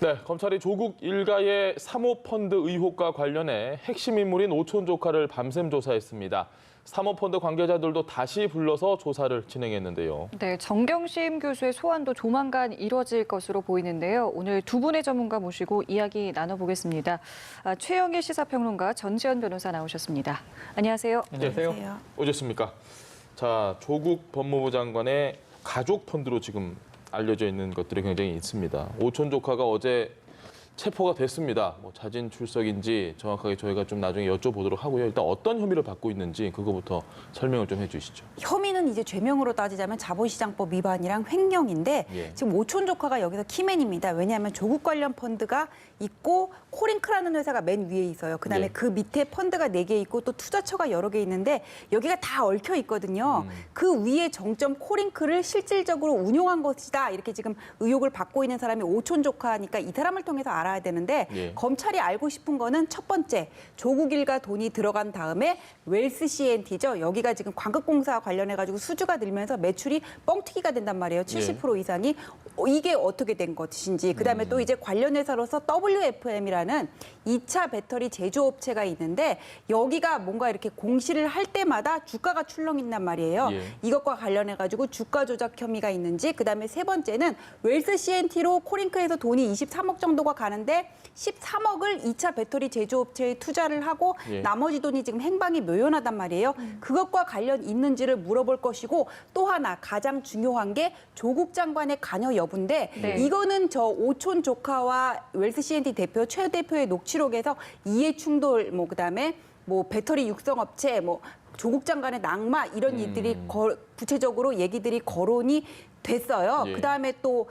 네, 검찰이 조국 일가의 사모펀드 의혹과 관련해 핵심 인물인 오촌 조카를 밤샘 조사했습니다. 사모펀드 관계자들도 다시 불러서 조사를 진행했는데요. 네, 정경심 교수의 소환도 조만간 이뤄질 것으로 보이는데요. 오늘 두 분의 전문가 모시고 이야기 나눠보겠습니다. 최영일 시사평론가, 전지현 변호사 나오셨습니다. 안녕하세요. 안녕하세요. 오셨습니까? 자, 조국 법무부 장관의 가족 펀드로 지금 알려져 있는 것들이 굉장히 있습니다. 오촌 조카가 어제 체포가 됐습니다. 자진 출석인지 정확하게 저희가 좀 나중에 여쭤보도록 하고요. 일단 어떤 혐의를 받고 있는지 그거부터 설명을 좀 해주시죠. 혐의는 이제 죄명으로 따지자면 자본시장법 위반이랑 횡령인데 지금 오촌 조카가 여기서 키맨입니다. 왜냐하면 조국 관련 펀드가 있고 코링크라는 회사가 맨 위에 있어요. 그다음에 그 밑에 펀드가 4개 있고 또 투자처가 여러 개 있는데 여기가 다 얽혀 있거든요. 그 위에 정점 코링크를 실질적으로 운용한 것이다. 이렇게 지금 의혹을 받고 있는 사람이 오촌 조카니까 이 사람을 통해서 알아야 되는데 검찰이 알고 싶은 거는 첫 번째, 조국 일가 돈이 들어간 다음에 웰스 CNT죠. 여기가 지금 광급공사 관련해가지고 수주가 늘면서 매출이 뻥튀기가 된단 말이에요. 70% 이상이. 이게 어떻게 된 것인지. 그다음에 또 이제 관련 회사로서 WFM이라는 2차 배터리 제조업체가 있는데 여기가 뭔가 이렇게 공시를 할 때마다 주가가 출렁인단 말이에요. 이것과 관련해가지고 주가 조작 혐의가 있는지. 그다음에 세 번째는 웰스 CNT로 코링크에서 돈이 23억 정도가 가는데 13억을 2차 배터리 제조업체에 투자를 하고 나머지 돈이 지금 행방이 묘연하단 말이에요. 그것과 관련 있는지를 물어볼 것이고 또 하나 가장 중요한 게 조국 장관의 관여 여부인데 이거는 저 오촌 조카와 웰스 CNT 대표 최 대표의 녹취록에서 이해 충돌 그다음에 배터리 육성업체 조국 장관의 낙마 이런 일들이 구체적으로 얘기들이 거론이 됐어요. 그다음에 또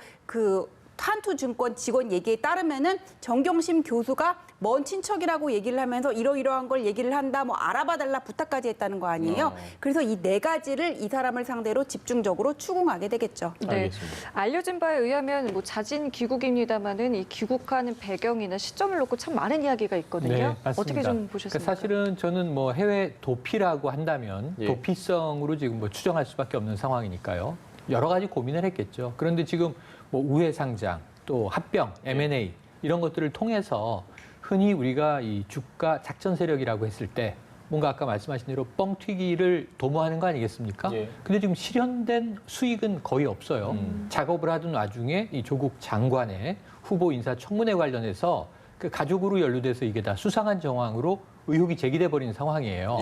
한투증권 직원 얘기에 따르면은 정경심 교수가 먼 친척이라고 얘기를 하면서 이러이러한 걸 얘기를 한다, 알아봐달라 부탁까지 했다는 거 아니에요. 그래서 이 4가지를 이 사람을 상대로 집중적으로 추궁하게 되겠죠. 네, 알려진 바에 의하면 자진 귀국입니다만은 이 귀국하는 배경이나 시점을 놓고 참 많은 이야기가 있거든요. 네, 맞습니다. 어떻게 좀 보셨습니까? 사실은 저는 해외 도피라고 한다면 도피성으로 지금 추정할 수밖에 없는 상황이니까요. 여러 가지 고민을 했겠죠. 그런데 지금 우회 상장, 또 합병, M&A 이런 것들을 통해서 흔히 우리가 이 주가 작전 세력이라고 했을 때 뭔가 아까 말씀하신 대로 뻥튀기를 도모하는 거 아니겠습니까? 근데 지금 실현된 수익은 거의 없어요. 작업을 하던 와중에 이 조국 장관의 후보 인사청문회 관련해서 그 가족으로 연루돼서 이게 다 수상한 정황으로 의혹이 제기돼 버린 상황이에요.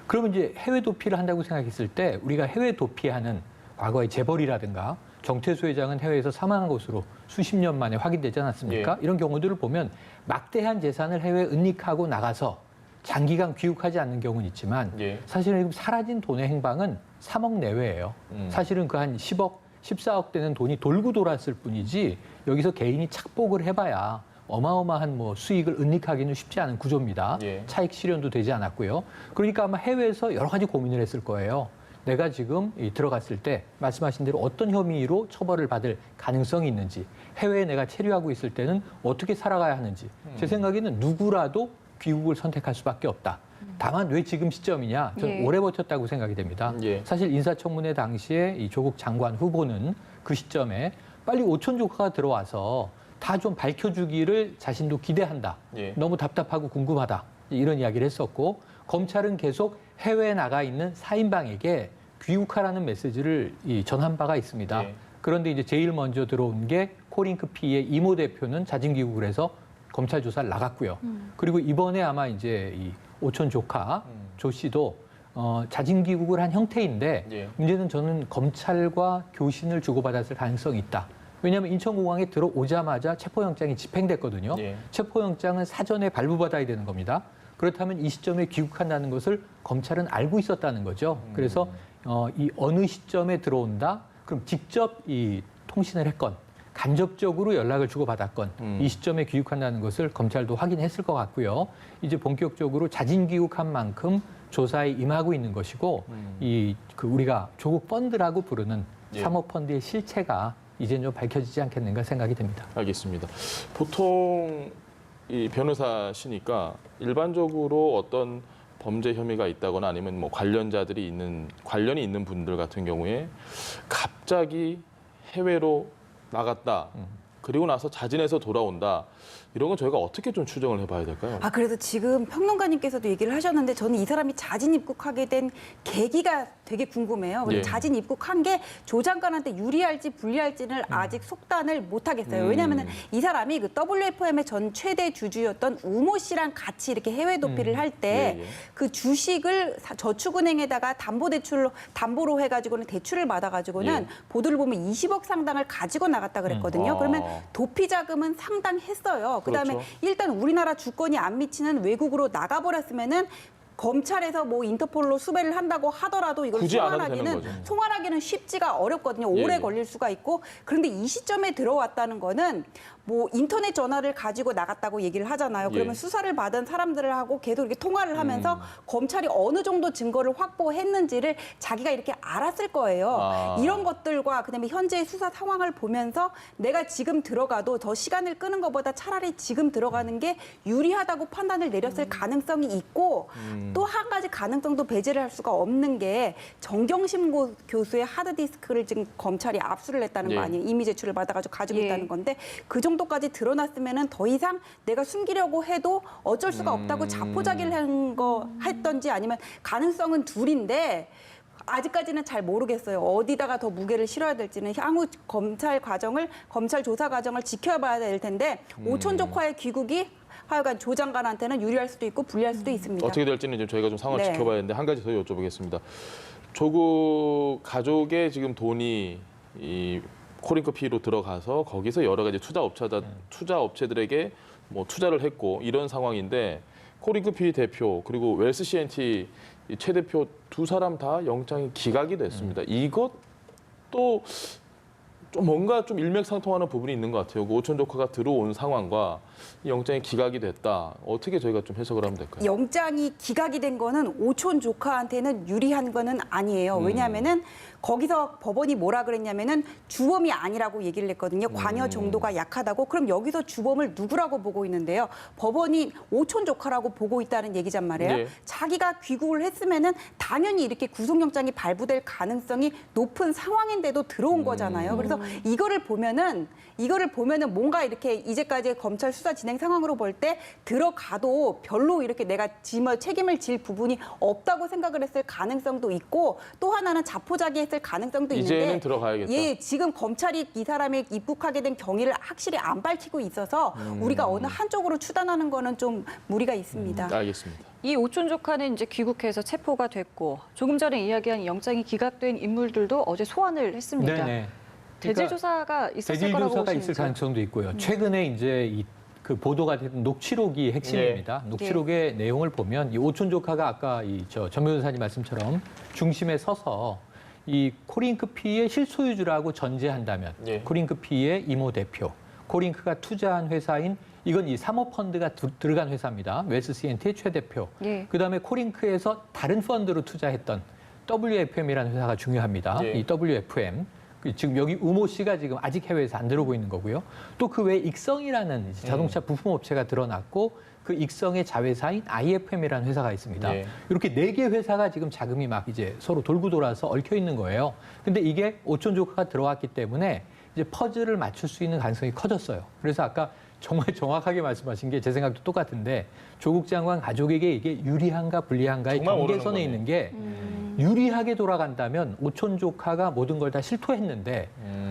그러면 이제 해외 도피를 한다고 생각했을 때 우리가 해외 도피하는 과거의 재벌이라든가 정태수 회장은 해외에서 사망한 것으로 수십 년 만에 확인되지 않았습니까? 이런 경우들을 보면 막대한 재산을 해외에 은닉하고 나가서 장기간 귀국하지 않는 경우는 있지만 사실은 사라진 돈의 행방은 3억 내외예요. 사실은 그 한 10억, 14억 되는 돈이 돌고 돌았을 뿐이지 여기서 개인이 착복을 해봐야 어마어마한 수익을 은닉하기는 쉽지 않은 구조입니다. 차익 실현도 되지 않았고요. 그러니까 아마 해외에서 여러 가지 고민을 했을 거예요. 내가 지금 들어갔을 때 말씀하신 대로 어떤 혐의로 처벌을 받을 가능성이 있는지, 해외에 내가 체류하고 있을 때는 어떻게 살아가야 하는지. 제 생각에는 누구라도 귀국을 선택할 수밖에 없다. 다만 왜 지금 시점이냐? 저는 오래 버텼다고 생각이 됩니다. 사실 인사청문회 당시에 이 조국 장관 후보는 그 시점에 빨리 오촌 조카가 들어와서 다 좀 밝혀주기를 자신도 기대한다. 너무 답답하고 궁금하다. 이런 이야기를 했었고 검찰은 계속 해외에 나가 있는 사인방에게 귀국하라는 메시지를 전한 바가 있습니다. 그런데 이제 제일 먼저 들어온 게 코링크 P의 이모 대표는 자진 귀국을 해서 검찰 조사를 나갔고요. 그리고 이번에 아마 이제 이 오촌 조카 조 씨도 자진 귀국을 한 형태인데 문제는 저는 검찰과 교신을 주고받았을 가능성이 있다. 왜냐하면 인천공항에 들어오자마자 체포영장이 집행됐거든요. 체포영장은 사전에 발부받아야 되는 겁니다. 그렇다면 이 시점에 귀국한다는 것을 검찰은 알고 있었다는 거죠. 그래서 이 어느 시점에 들어온다? 그럼 직접 이 통신을 했건 간접적으로 연락을 주고받았건 이 시점에 귀국한다는 것을 검찰도 확인했을 것 같고요. 이제 본격적으로 자진 귀국한 만큼 조사에 임하고 있는 것이고 우리가 조국 펀드라고 부르는 사모펀드의 실체가 이제는 좀 밝혀지지 않겠는가 생각이 됩니다. 알겠습니다. 보통 이 변호사시니까 일반적으로 어떤 범죄 혐의가 있다거나 아니면 관련이 있는 분들 같은 경우에 갑자기 해외로 나갔다. 그리고 나서 자진해서 돌아온다. 이런 건 저희가 어떻게 좀 추정을 해봐야 될까요? 그래서 지금 평론가님께서도 얘기를 하셨는데 저는 이 사람이 자진 입국하게 된 계기가 되게 궁금해요. 근데 예. 자진 입국한 게 조 장관한테 유리할지 불리할지는 아직 속단을 못 하겠어요. 왜냐하면 이 사람이 그 WFM의 전 최대 주주였던 우모 씨랑 같이 이렇게 해외 도피를 할 때 예, 예. 그 주식을 저축은행에다가 담보로 해가지고는 대출을 받아가지고는 예. 보도를 보면 20억 상당을 가지고 나갔다 그랬거든요. 그러면 아. 도피 자금은 상당했어요. 그다음에 그렇죠. 일단 우리나라 주권이 안 미치는 외국으로 나가버렸으면은 검찰에서 뭐 인터폴로 수배를 한다고 하더라도 이걸 굳이 안 해도 되는 거죠. 송환하기는 쉽지가 어렵거든요. 오래 예. 걸릴 수가 있고. 그런데 이 시점에 들어왔다는 거는 뭐 인터넷 전화를 가지고 나갔다고 얘기를 하잖아요. 그러면 예. 수사를 받은 사람들하고 계속 이렇게 통화를 하면서 검찰이 어느 정도 증거를 확보했는지를 자기가 이렇게 알았을 거예요. 아. 이런 것들과 그다음에 현재의 수사 상황을 보면서 내가 지금 들어가도 더 시간을 끄는 것보다 차라리 지금 들어가는 게 유리하다고 판단을 내렸을 가능성이 있고 또 한 가지 가능성도 배제를 할 수가 없는 게 정경심 교수의 하드디스크를 지금 검찰이 압수를 했다는 예. 거 아니에요. 이미 제출을 받아가지고 가지고 예. 있다는 건데 그 정도까지 드러났으면은 더 이상 내가 숨기려고 해도 어쩔 수가 없다고 자포자기를 했던지 아니면 가능성은 둘인데 아직까지는 잘 모르겠어요. 어디다가 더 무게를 실어야 될지는 향후 검찰 조사 과정을 지켜봐야 될 텐데 오촌조카의 귀국이 하여간 조 장관한테는 유리할 수도 있고 불리할 수도 있습니다. 어떻게 될지는 좀 저희가 좀 상황을 네. 지켜봐야 되는데 한 가지 더 여쭤보겠습니다. 조국 가족의 지금 돈이 이 코링크 피로 들어가서 거기서 여러 가지 투자 업체들에게 뭐 투자를 했고 이런 상황인데 코링크 피 대표 그리고 웰스 CNT 최 대표 두 사람 다 영장이 기각이 됐습니다. 이것도 좀 뭔가 좀 일맥상통하는 부분이 있는 것 같아요. 그 오촌 조카가 들어온 상황과 이 영장이 기각이 됐다. 어떻게 저희가 좀 해석을 하면 될까요? 영장이 기각이 된 거는 오촌 조카한테는 유리한 거는 아니에요. 왜냐하면은 거기서 법원이 뭐라 그랬냐면은 주범이 아니라고 얘기를 했거든요. 관여 정도가 약하다고. 그럼 여기서 주범을 누구라고 보고 있는데요. 법원이 오촌 조카라고 보고 있다는 얘기란 말이에요. 네. 자기가 귀국을 했으면은 당연히 이렇게 구속영장이 발부될 가능성이 높은 상황인데도 들어온 거잖아요. 그래서 이거를 보면은 뭔가 이렇게 이제까지 검찰 수사 진행 상황으로 볼 때 들어가도 별로 이렇게 내가 책임을 질 부분이 없다고 생각을 했을 가능성도 있고 또 하나는 자포자기 했을 가능성도 있는데 이제는 들어가야겠다. 예, 지금 검찰이 이 사람이 입국하게 된 경위를 확실히 안 밝히고 있어서 우리가 어느 한쪽으로 추단하는 거는 좀 무리가 있습니다. 알겠습니다. 이 오촌 조카는 이제 귀국해서 체포가 됐고 조금 전에 이야기한 영장이 기각된 인물들도 어제 소환을 했습니다. 네네. 대질 조사가 있었을 대질 거라고 조사가 보시는지. 있을 가능성도 있고요. 최근에 이제 그 보도가 된 녹취록이 핵심입니다. 녹취록의 내용을 보면 이 오촌 조카가 아까 전 변호사님 말씀처럼 중심에 서서 이 코링크피의 실소유주라고 전제한다면 예. 코링크피의 이모 대표, 코링크가 투자한 회사인 이건 이 사모펀드가 들어간 회사입니다. 웰스 CNT의 최 대표. 예. 그다음에 코링크에서 다른 펀드로 투자했던 WFM이라는 회사가 중요합니다. 예. 이 WFM. 지금 여기 우모 씨가 지금 아직 해외에서 안 들어오고 있는 거고요. 또 그 외에 익성이라는 이제 자동차 부품업체가 드러났고 그 익성의 자회사인 IFM이라는 회사가 있습니다. 예. 이렇게 4개 회사가 지금 자금이 막 이제 서로 돌고 돌아서 얽혀 있는 거예요. 근데 이게 오촌 조카가 들어왔기 때문에 이제 퍼즐을 맞출 수 있는 가능성이 커졌어요. 그래서 아까 정말 정확하게 말씀하신 게 제 생각도 똑같은데 조국 장관 가족에게 이게 유리한가 불리한가의 정말 모르는 경계선에 거네. 있는 게 유리하게 돌아간다면 오촌 조카가 모든 걸 다 실토했는데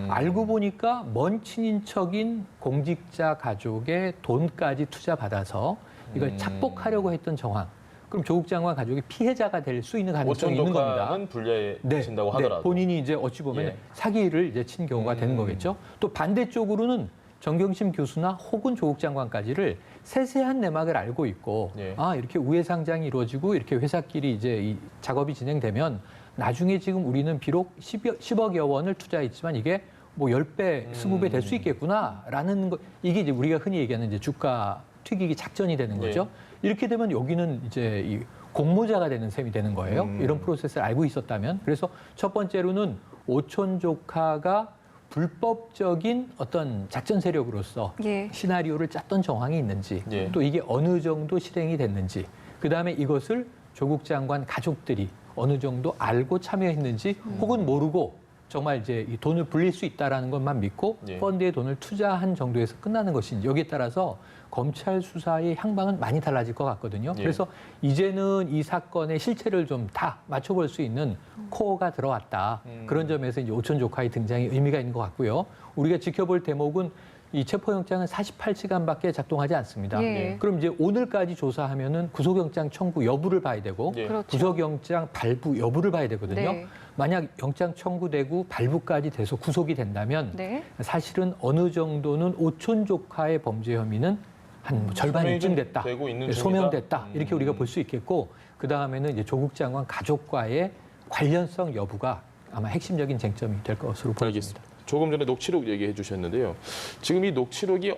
알고 보니까 먼 친인척인 공직자 가족의 돈까지 투자받아서 이걸 착복하려고 했던 정황. 그럼 조국 장관 가족이 피해자가 될 수 있는 가능성이 오촌 있는 겁니다. 조카는 불리해진다고 하더라도. 본인이 이제 어찌 보면 예. 사기를 이제 친 경우가 되는 거겠죠. 또 반대쪽으로는 정경심 교수나 혹은 조국 장관까지를 세세한 내막을 알고 있고 예. 이렇게 우회 상장이 이루어지고 이렇게 회사끼리 이제 이 작업이 진행되면 나중에 지금 우리는 비록 10억여 원을 투자했지만 이게 뭐 10배, 20배 될 수 있겠구나라는 거 이게 이제 우리가 흔히 얘기하는 이제 주가 튀기기 작전이 되는 거죠. 이렇게 되면 여기는 이제 이 공모자가 되는 셈이 되는 거예요. 이런 프로세스를 알고 있었다면. 그래서 첫 번째로는 오촌 조카가 불법적인 어떤 작전 세력으로서 예. 시나리오를 짰던 정황이 있는지 예. 또 이게 어느 정도 실행이 됐는지 그다음에 이것을 조국 장관 가족들이 어느 정도 알고 참여했는지 혹은 모르고 정말 이제 이 돈을 불릴 수 있다라는 것만 믿고 예. 펀드에 돈을 투자한 정도에서 끝나는 것인지 여기에 따라서 검찰 수사의 향방은 많이 달라질 것 같거든요. 예. 그래서 이제는 이 사건의 실체를 좀 다 맞춰볼 수 있는 코어가 들어왔다. 그런 점에서 이제 오촌 조카의 등장이 의미가 있는 것 같고요. 우리가 지켜볼 대목은 이 체포영장은 48시간밖에 작동하지 않습니다. 예. 그럼 이제 오늘까지 조사하면은 구속영장 청구 여부를 봐야 되고 예. 그렇죠. 구속영장 발부 여부를 봐야 되거든요. 네. 만약 영장 청구되고 발부까지 돼서 구속이 된다면 네. 사실은 어느 정도는 오촌 조카의 범죄 혐의는 한 절반 소명이 좀 입증됐다, 되고 있는 네, 중이다? 소명됐다 이렇게 우리가 볼 수 있겠고 그 다음에는 이제 조국 장관 가족과의 관련성 여부가 아마 핵심적인 쟁점이 될 것으로 보입니다. 알겠습니다. 조금 전에 녹취록 얘기해 주셨는데요. 지금 이 녹취록이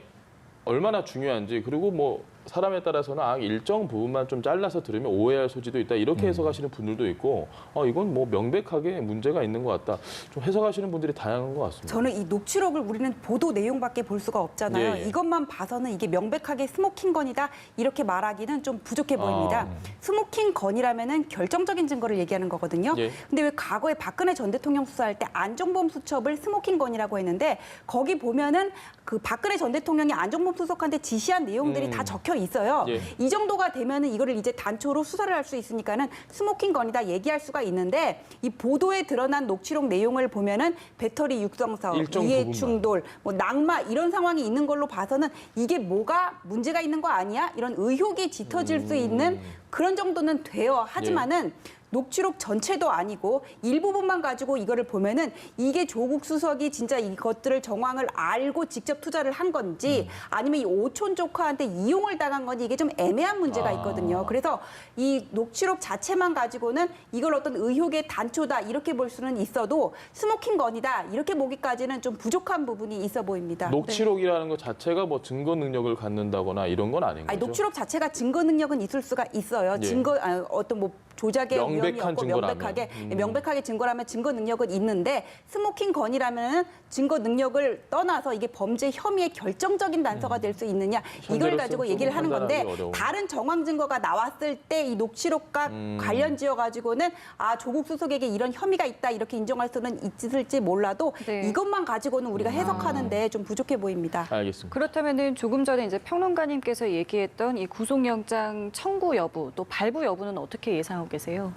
얼마나 중요한지 그리고 뭐 사람에 따라서는 일정 부분만 좀 잘라서 들으면 오해할 소지도 있다 이렇게 해석하시는 분들도 있고 이건 뭐 명백하게 문제가 있는 것 같다 좀 해석하시는 분들이 다양한 것 같습니다. 저는 이 녹취록을 우리는 보도 내용밖에 볼 수가 없잖아요. 예, 예. 이것만 봐서는 이게 명백하게 스모킹 건이다 이렇게 말하기는 좀 부족해 보입니다. 스모킹 건이라면은 결정적인 증거를 얘기하는 거거든요. 예. 근데 왜 과거에 박근혜 전 대통령 수사할 때 안종범 수첩을 스모킹 건이라고 했는데 거기 보면은 그 박근혜 전 대통령이 안종범 수석한테 지시한 내용들이 다 적혀 있어요. 예. 이 정도가 되면은 이거를 이제 단초로 수사를 할 수 있으니까는 스모킹 건이다 얘기할 수가 있는데 이 보도에 드러난 녹취록 내용을 보면은 배터리 육성 사업, 일정 이해 부분만. 충돌, 뭐 낙마 이런 상황이 있는 걸로 봐서는 이게 뭐가 문제가 있는 거 아니야? 이런 의혹이 짙어질 수 있는 그런 정도는 돼요. 하지만은 녹취록 전체도 아니고 일부분만 가지고 이거를 보면은 이게 조국 수석이 진짜 이것들을 정황을 알고 직접 투자를 한 건지 아니면 이 오촌 조카한테 이용을 당한 건지 이게 좀 애매한 문제가 있거든요. 그래서 이 녹취록 자체만 가지고는 이걸 어떤 의혹의 단초다 이렇게 볼 수는 있어도 스모킹 건이다 이렇게 보기까지는 좀 부족한 부분이 있어 보입니다. 녹취록이라는 것 자체가 뭐 증거 능력을 갖는다거나 이런 건 아닌 거죠? 녹취록 자체가 증거 능력은 있을 수가 있어요. 예. 증거 어떤 뭐 조작의 위험이 명백한 없고 증거라면. 명백하게 증거라면 증거 능력은 있는데 스모킹 건이라면 증거 능력을 떠나서 이게 범죄 혐의의 결정적인 단서가 될 수 있느냐 이걸 현재로서는 가지고 조금 얘기를 하는 건데 판단하기 어려운. 다른 정황 증거가 나왔을 때 이 녹취록과 관련 지어 가지고는 조국 수석에게 이런 혐의가 있다 이렇게 인정할 수는 있을지 몰라도 네. 이것만 가지고는 우리가 해석하는데 좀 부족해 보입니다. 알겠습니다. 그렇다면은 조금 전에 이제 평론가님께서 얘기했던 이 구속영장 청구 여부 또 발부 여부는 어떻게 예상하고 계세요?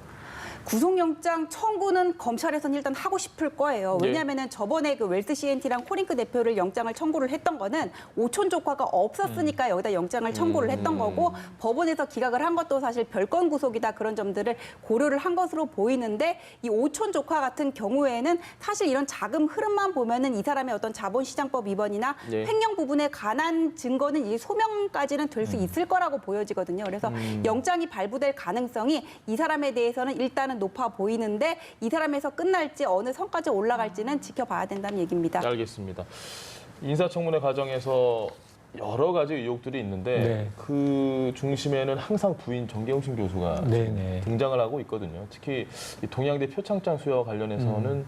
구속영장 청구는 검찰에서는 일단 하고 싶을 거예요. 네. 왜냐하면 저번에 그 웰스 CNT랑 코링크 대표를 영장을 청구를 했던 거는 오촌 조카가 없었으니까 여기다 영장을 청구를 했던 거고 법원에서 기각을 한 것도 사실 별건 구속이다 그런 점들을 고려를 한 것으로 보이는데 이 오촌 조카 같은 경우에는 사실 이런 자금 흐름만 보면은 이 사람의 어떤 자본시장법 위반이나 네. 횡령 부분에 관한 증거는 이제 소명까지는 될 수 있을 거라고 보여지거든요. 그래서 영장이 발부될 가능성이 이 사람에 대해서는 일단은 높아 보이는데 이 사람에서 끝날지 어느 선까지 올라갈지는 지켜봐야 된다는 얘기입니다. 알겠습니다. 인사청문회 과정에서 여러 가지 의혹들이 있는데 네. 그 중심에는 항상 부인 정경심 교수가 네네. 등장을 하고 있거든요. 특히 이 동양대 표창장 수여와 관련해서는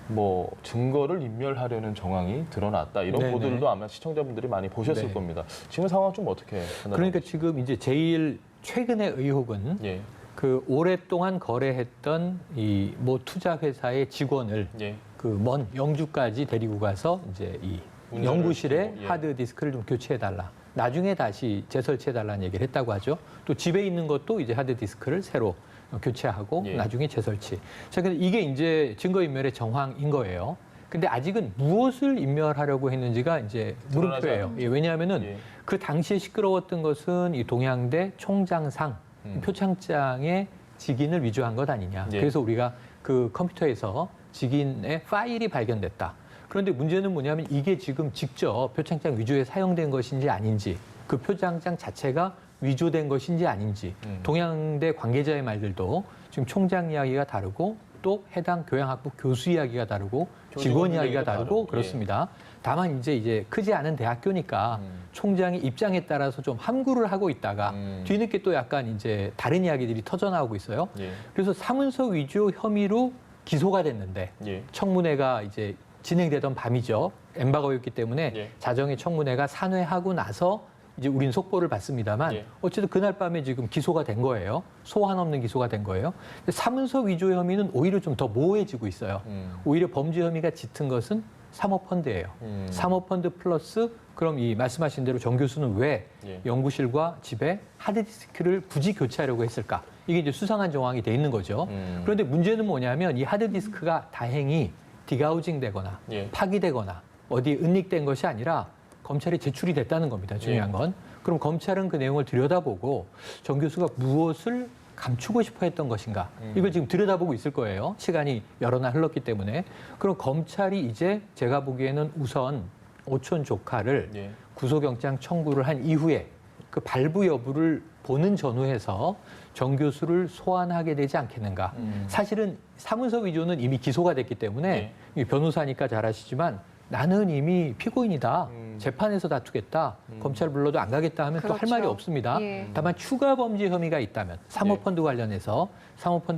뭐 증거를 인멸하려는 정황이 드러났다 이런 네네. 보도들도 아마 시청자분들이 많이 보셨을 네. 겁니다. 지금 상황 좀 어떻게 판단하세요? 그러니까 지금 이제 제일 최근의 의혹은 예, 그 오랫동안 거래했던 이 모 투자 회사의 직원을 예, 그 먼 영주까지 데리고 가서 이제 이 운전을 연구실에 시키고, 예. 하드 디스크를 좀 교체해 달라. 나중에 다시 재설치해 달라는 얘기를 했다고 하죠. 또 집에 있는 것도 이제 하드 디스크를 새로 교체하고 예. 나중에 재설치. 자, 근데 이게 이제 증거 인멸의 정황인 거예요. 근데 아직은 무엇을 인멸하려고 했는지가 이제 물음표예요. 예, 왜냐하면은 예. 그 당시에 시끄러웠던 것은 이 동양대 총장상 표창장의 직인을 위조한 것 아니냐. 예. 그래서 우리가 그 컴퓨터에서 직인의 파일이 발견됐다. 그런데 문제는 뭐냐면 이게 지금 직접 표창장 위조에 사용된 것인지 아닌지 그 표창장 자체가 위조된 것인지 아닌지 동양대 관계자의 말들도 지금 총장 이야기가 다르고 또 해당 교양학부 교수 이야기가 다르고 직원 이야기가 다르고 그렇습니다. 다만 이제 크지 않은 대학교니까 총장의 입장에 따라서 좀 함구를 하고 있다가 뒤늦게 또 약간 이제 다른 이야기들이 터져나오고 있어요. 예, 그래서 사문서 위조 혐의로 기소가 됐는데 예. 청문회가 이제 진행되던 밤이죠. 엠바고였기 때문에 예. 자정에 청문회가 산회하고 나서 이제 우린 속보를 받습니다만 예. 어쨌든 그날 밤에 지금 기소가 된 거예요. 소환 없는 기소가 된 거예요. 근데 사문서 위조 혐의는 오히려 좀 더 모호해지고 있어요. 오히려 범죄 혐의가 짙은 것은 사모펀드예요. 사모펀드 플러스 그럼 이 말씀하신 대로 정 교수는 왜 예. 연구실과 집에 하드디스크를 굳이 교체하려고 했을까? 이게 이제 수상한 정황이 돼 있는 거죠. 그런데 문제는 뭐냐면 이 하드디스크가 다행히 디가우징 되거나 예. 파기되거나 어디에 은닉된 것이 아니라 검찰에 제출이 됐다는 겁니다. 중요한 건. 그럼 검찰은 그 내용을 들여다보고 정 교수가 무엇을 감추고 싶어 했던 것인가. 이걸 지금 들여다보고 있을 거예요. 시간이 여러 날 흘렀기 때문에. 그럼 검찰이 이제 제가 보기에는 우선 오촌 조카를 예. 구속영장 청구를 한 이후에 그 발부 여부를 보는 전후에서 정 교수를 소환하게 되지 않겠는가. 사실은 사문서 위조는 이미 기소가 됐기 때문에 이 변호사니까 잘 아시지만 나는 이미 피고인이다. 재판에서 다투겠다. 검찰 불러도 안 가겠다 하면 또 할 그렇죠. 말이 없습니다. 예. 다만 추가 범죄 혐의가 있다면 사모펀드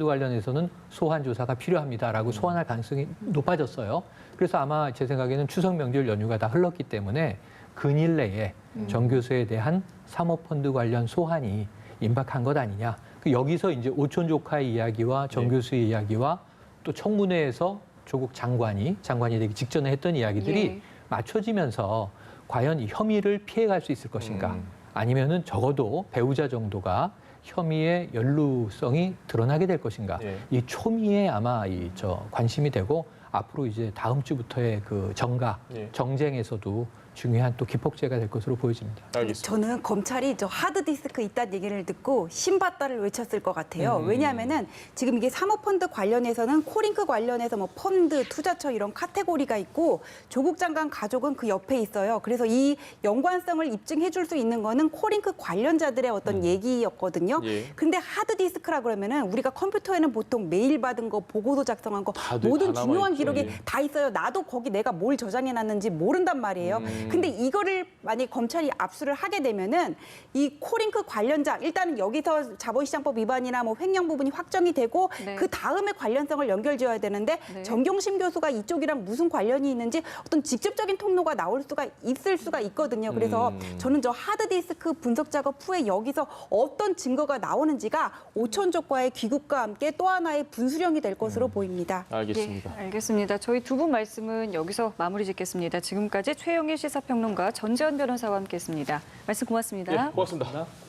관련해서는 소환 조사가 필요합니다라고 소환할 가능성이 높아졌어요. 그래서 아마 제 생각에는 추석 명절 연휴가 다 흘렀기 때문에 근일 내에 정 교수에 대한 사모펀드 관련 소환이 임박한 것 아니냐. 여기서 이제 오촌 조카의 이야기와 정 교수의 이야기와 또 청문회에서 조국 장관이 되기 직전에 했던 이야기들이 예. 맞춰지면서 과연 이 혐의를 피해갈 수 있을 것인가 아니면은 적어도 배우자 정도가 혐의의 연루성이 드러나게 될 것인가 예. 이 초미에 아마 관심이 되고 앞으로 이제 다음 주부터의 그 예. 정쟁에서도 중요한 또 기폭제가 될 것으로 보여집니다. 알겠습니다. 저는 검찰이 저 하드디스크 있다는 얘기를 듣고 신받다를 외쳤을 것 같아요. 왜냐하면은 지금 이게 사모펀드 관련해서는 코링크 관련해서 뭐 펀드, 투자처 이런 카테고리가 있고 조국 장관 가족은 그 옆에 있어요. 그래서 이 연관성을 입증해 줄 수 있는 거는 코링크 관련자들의 어떤 얘기였거든요. 예. 근데 하드디스크라 그러면은 우리가 컴퓨터에는 보통 메일 받은 거, 보고서 작성한 거 다 모든 남아 중요한 있죠. 기록이 예. 다 있어요. 나도 거기 내가 뭘 저장해 놨는지 모른단 말이에요. 근데 이거를 만약 검찰이 압수를 하게 되면은 이 코링크 관련자 일단은 여기서 자본시장법 위반이나 뭐 횡령 부분이 확정이 되고 네. 그 다음에 관련성을 연결지어야 되는데 네. 정경심 교수가 이쪽이랑 무슨 관련이 있는지 어떤 직접적인 통로가 나올 수가 있을 수가 있거든요. 그래서 저는 저 하드디스크 분석 작업 후에 여기서 어떤 증거가 나오는지가 오천조과의 귀국과 함께 또 하나의 분수령이 될 것으로 보입니다. 알겠습니다. 예, 알겠습니다. 저희 두 분 말씀은 여기서 마무리 짓겠습니다. 지금까지 최영일 시사평론가 전재현 변호사와 함께했습니다. 말씀 고맙습니다. 예, 고맙습니다.